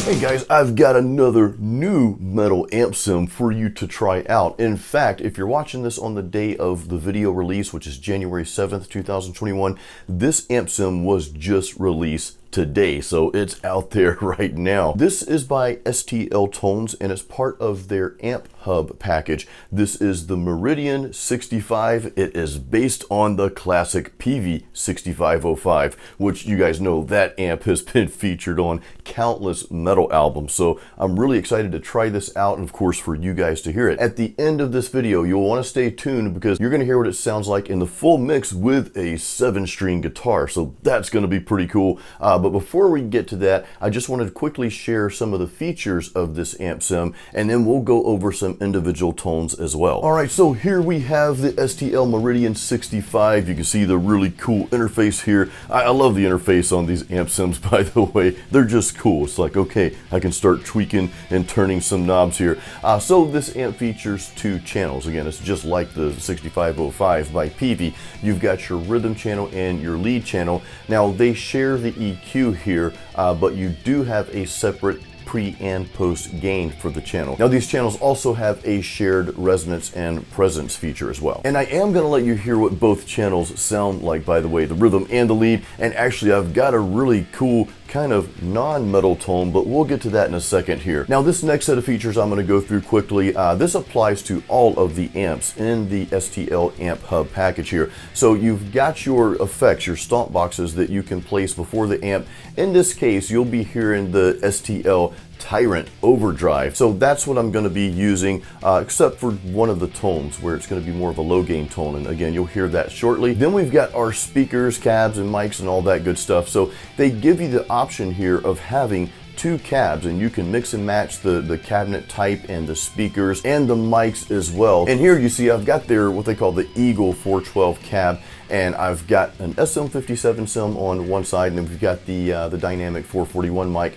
Hey guys, I've got another new metal amp sim for you to try out. In fact, if you're watching this on the day of the video release, which is January 7th, 2021, this amp sim was just released today, so it's out there right now. This is by STL Tones and it's part of their Amphub package. This is the Meridian 65. It is based on the classic Peavey 6505, which you guys know that amp has been featured on countless metal albums. So I'm really excited to try this out and of course for you guys to hear it. At the end of this video, you'll want to stay tuned because you're going to hear what it sounds like in the full mix with a 7-string guitar. So that's going to be pretty cool. But before we get to that, I just wanted to quickly share some of the features of this amp sim, and then we'll go over some individual tones as well. All right, so here we have the STL Meridian 65. You can see the really cool interface here. I love the interface on these amp sims, by the way. They're just cool. It's like, okay, I can start tweaking and turning some knobs here. So this amp features 2 channels. Again, it's just like the 6505 by Peavey. You've got your rhythm channel and your lead channel. Now, they share the EQ here, but you do have a separate pre and post gain for the channel. Now these channels also have a shared resonance and presence feature as well. And I am going to let you hear what both channels sound like, by the way, the rhythm and the lead. And actually I've got a really cool kind of non-metal tone, but we'll get to that in a second here. Now this next set of features I'm going to go through quickly. This applies to all of the amps in the STL Amphub package here. So you've got your effects, your stomp boxes that you can place before the amp. In this case, you'll be hearing the STL Tyrant Overdrive. So that's what I'm going to be using, except for one of the tones where it's going to be more of a low gain tone. And again, you'll hear that shortly. Then we've got our speakers, cabs, and mics and all that good stuff. So they give you the option here of having 2 cabs, and you can mix and match the cabinet type and the speakers and the mics as well. And here you see I've got their what they call the Eagle 412 cab, and I've got an SM57 sim on one side, and then we've got the dynamic 441 mic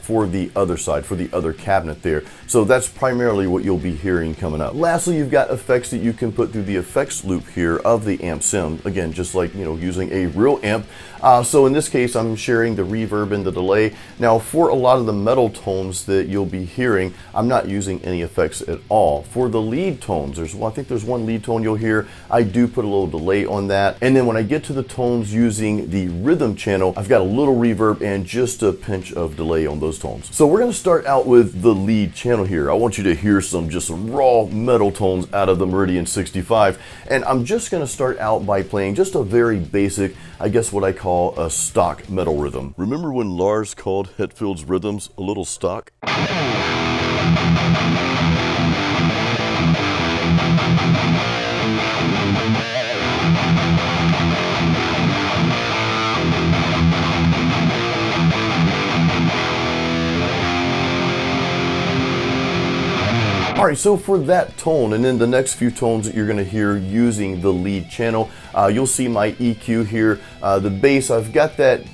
for the other side, for the other cabinet there. So that's primarily what you'll be hearing coming up. Lastly, you've got effects that you can put through the effects loop here of the amp sim. Again, just like, you know, using a real amp. So in this case, I'm sharing the reverb and the delay. Now, for a lot of the metal tones that you'll be hearing, I'm not using any effects at all. For the lead tones, I think there's one lead tone you'll hear. I do put a little delay on that. And then when I get to the tones using the rhythm channel, I've got a little reverb and just a pinch of delay on those tones. So we're going to start out with the lead channel here. I want you to hear some raw metal tones out of the Meridian 65. And I'm just going to start out by playing just a very basic, I guess what I call a stock metal rhythm. Remember when Lars called Hetfield's rhythms a little stock? All right, so for that tone, and then the next few tones that you're going to hear using the lead channel, you'll see my EQ here. The bass, I've got that,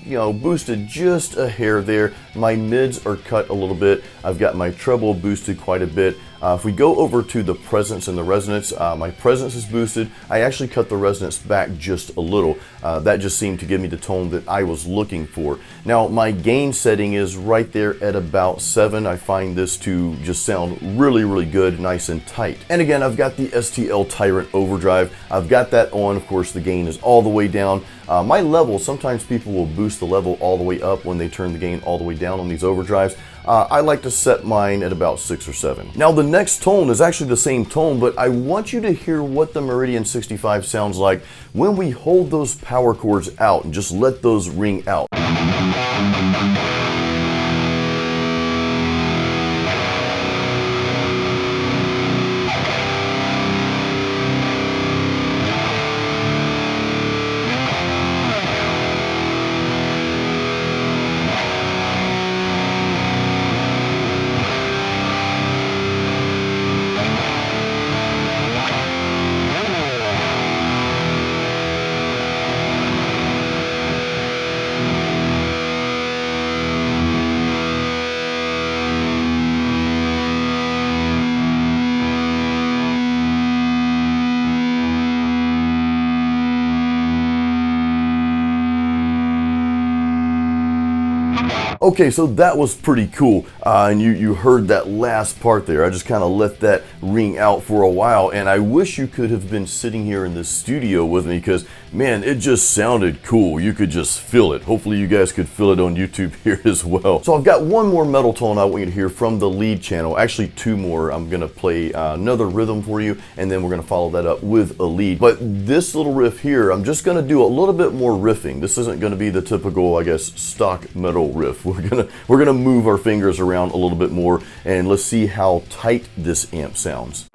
boosted just a hair there. My mids are cut a little bit. I've got my treble boosted quite a bit. If we go over to the presence and the resonance, my presence is boosted. I actually cut the resonance back just a little. That just seemed to give me the tone that I was looking for. Now, my gain setting is right there at about 7. I find this to just sound really, really good, nice and tight. And again, I've got the STL Tyrant Overdrive. I've got that on. Of course, the gain is all the way down. My level, sometimes people will boost the level all the way up when they turn the gain all the way down on these overdrives. I like to set mine at about 6 or 7. Now the next tone is actually the same tone, but I want you to hear what the Meridian 65 sounds like when we hold those power chords out and just let those ring out. Okay, so that was pretty cool, and you heard that last part there. I just kind of let that ring out for a while, and I wish you could have been sitting here in this studio with me, because man, it just sounded cool. You could just feel it. Hopefully you guys could feel it on YouTube here as well. So I've got one more metal tone I want you to hear from the lead channel. Actually, two more. I'm gonna play another rhythm for you, and then we're gonna follow that up with a lead. But this little riff here, I'm just gonna do a little bit more riffing. This isn't gonna be the typical, I guess, stock metal riff. We're gonna move our fingers around a little bit more, and let's see how tight this amp sounds.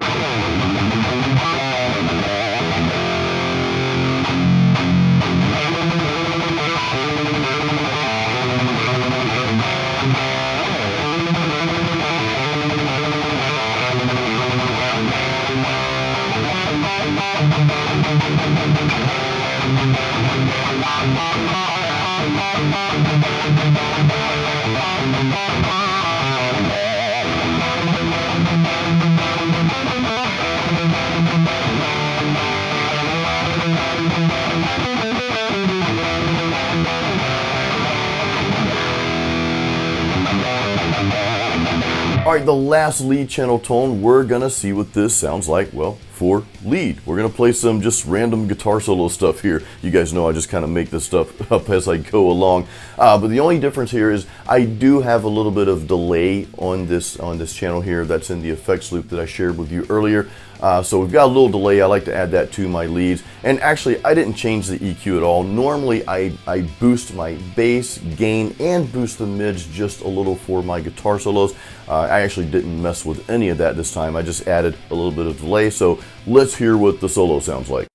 All right, the last lead channel tone, we're gonna see what this sounds like, well, for lead. We're gonna play some just random guitar solo stuff here. You guys know I just kind of make this stuff up as I go along. But the only difference here is I do have a little bit of delay on this channel here. That's in the effects loop that I shared with you earlier. So we've got a little delay. I like to add that to my leads. And actually, I didn't change the EQ at all. Normally, I boost my bass, gain, and boost the mids just a little for my guitar solos. I actually didn't mess with any of that this time. I just added a little bit of delay. So let's hear what the solo sounds like.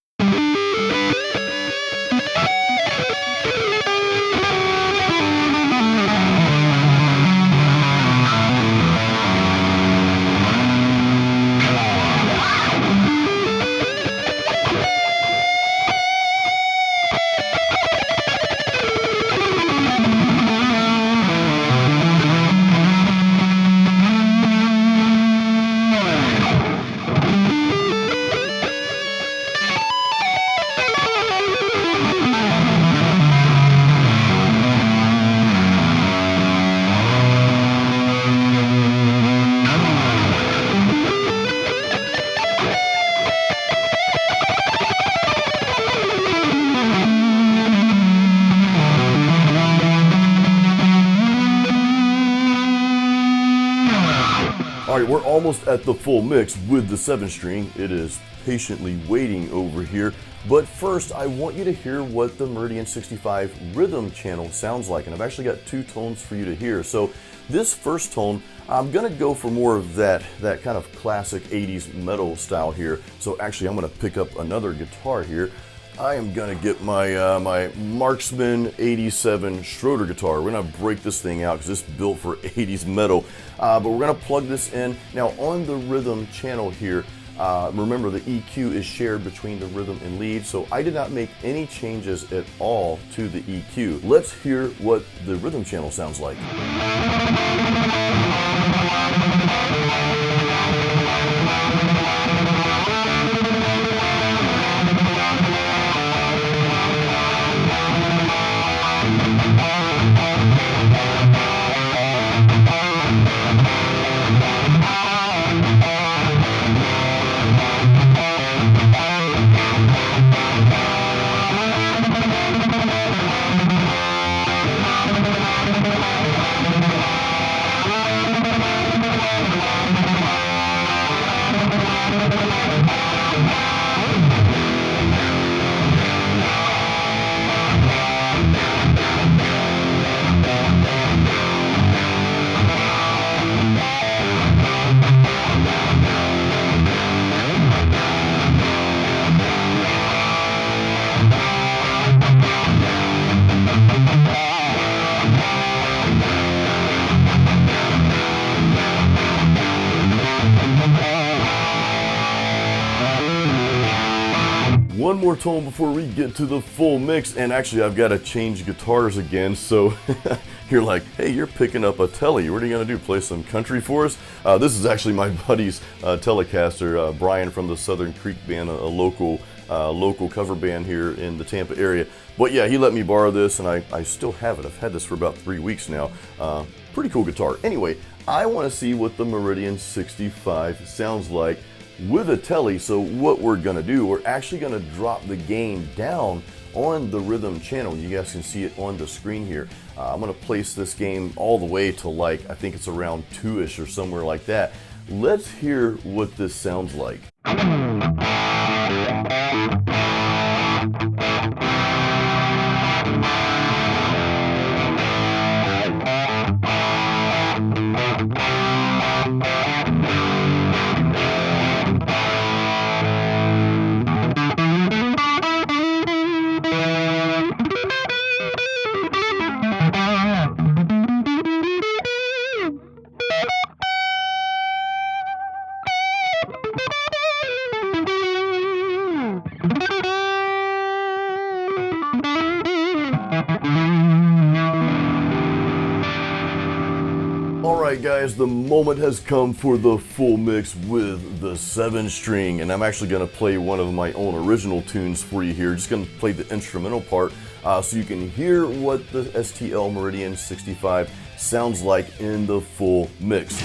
All right, we're almost at the full mix with the 7-string. It is patiently waiting over here. But first, I want you to hear what the Meridian 65 rhythm channel sounds like. And I've actually got two tones for you to hear. So this first tone, I'm gonna go for more of that kind of classic 80s metal style here. So actually, I'm gonna pick up another guitar here. I am gonna get my my Marksman 87 Schroeder guitar. We're gonna break this thing out because it's built for 80s metal. But we're gonna plug this in. Now on the rhythm channel here, remember the EQ is shared between the rhythm and lead, so I did not make any changes at all to the EQ. Let's hear what the rhythm channel sounds like. One more tone before we get to the full mix, and actually I've got to change guitars again, so you're like, hey, you're picking up a Tele, what are you going to do, play some country for us? This is actually my buddy's Telecaster, Brian from the Southern Creek Band, a local local cover band here in the Tampa area. But yeah, he let me borrow this, and I still have it. I've had this for about 3 weeks now. Pretty cool guitar. Anyway, I want to see what the Meridian 65 sounds like with a Tele. So what we're going to do, we're actually going to drop the gain down on the rhythm channel. You guys can see it on the screen here. I'm going to place this gain all the way to, like, I think it's around 2-ish or somewhere like that. Let's hear what this sounds like. Alright guys, the moment has come for the full mix with the 7-string, and I'm actually going to play one of my own original tunes for you here. Just going to play the instrumental part so you can hear what the STL Meridian 65 sounds like in the full mix.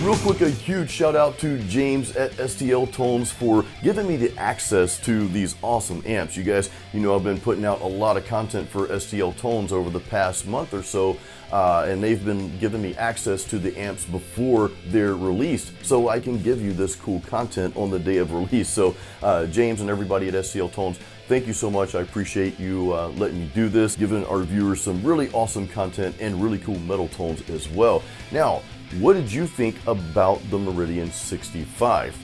Real quick, a huge shout out to James at STL Tones for giving me the access to these awesome amps. You guys, you know I've been putting out a lot of content for STL Tones over the past month or so, and they've been giving me access to the amps before they're released, so I can give you this cool content on the day of release. So James and everybody at STL Tones, thank you so much. I appreciate you letting me do this, giving our viewers some really awesome content and really cool metal tones as well. Now, what did you think about the Meridian 65?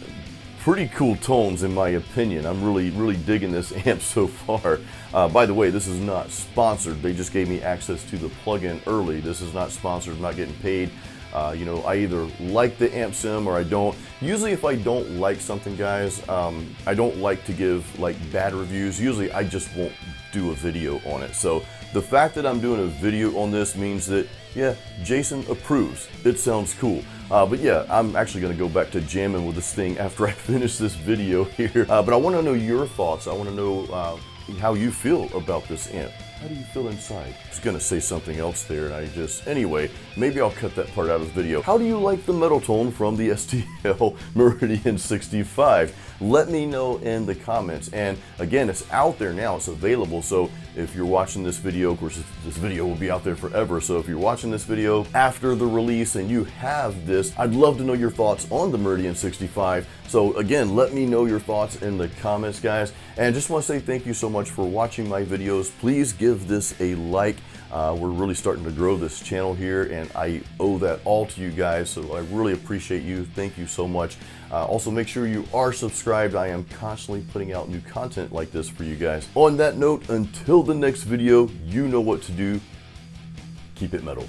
Pretty cool tones in my opinion. I'm really digging this amp so far. By the way, this is not sponsored. They just gave me access to the plugin early. This is not sponsored. I'm not getting paid. You know, I either like the amp sim or I don't. Usually if I don't like something, guys, I don't like to give like bad reviews. Usually I just won't do a video on it. So the fact that I'm doing a video on this means that, yeah, Jason approves. It sounds cool. But yeah, I'm actually going to go back to jamming with this thing after I finish this video here. But I want to know your thoughts. I want to know how you feel about this amp. How do you feel inside? I was going to say something else there, and anyway, maybe I'll cut that part out of the video. How do you like the metal tone from the STL Meridian 65? Let me know in the comments. And again, it's out there now, it's available. So if you're watching this video, of course, this video will be out there forever. So if you're watching this video after the release and you have this, I'd love to know your thoughts on the Meridian 65. So again, let me know your thoughts in the comments, guys. And just want to say thank you so much for watching my videos. Please give this a like. We're really starting to grow this channel here, and I owe that all to you guys, so I really appreciate you. Thank you so much. Also, make sure you are subscribed. I am constantly putting out new content like this for you guys. On that note, until the next video, you know what to do. Keep it metal.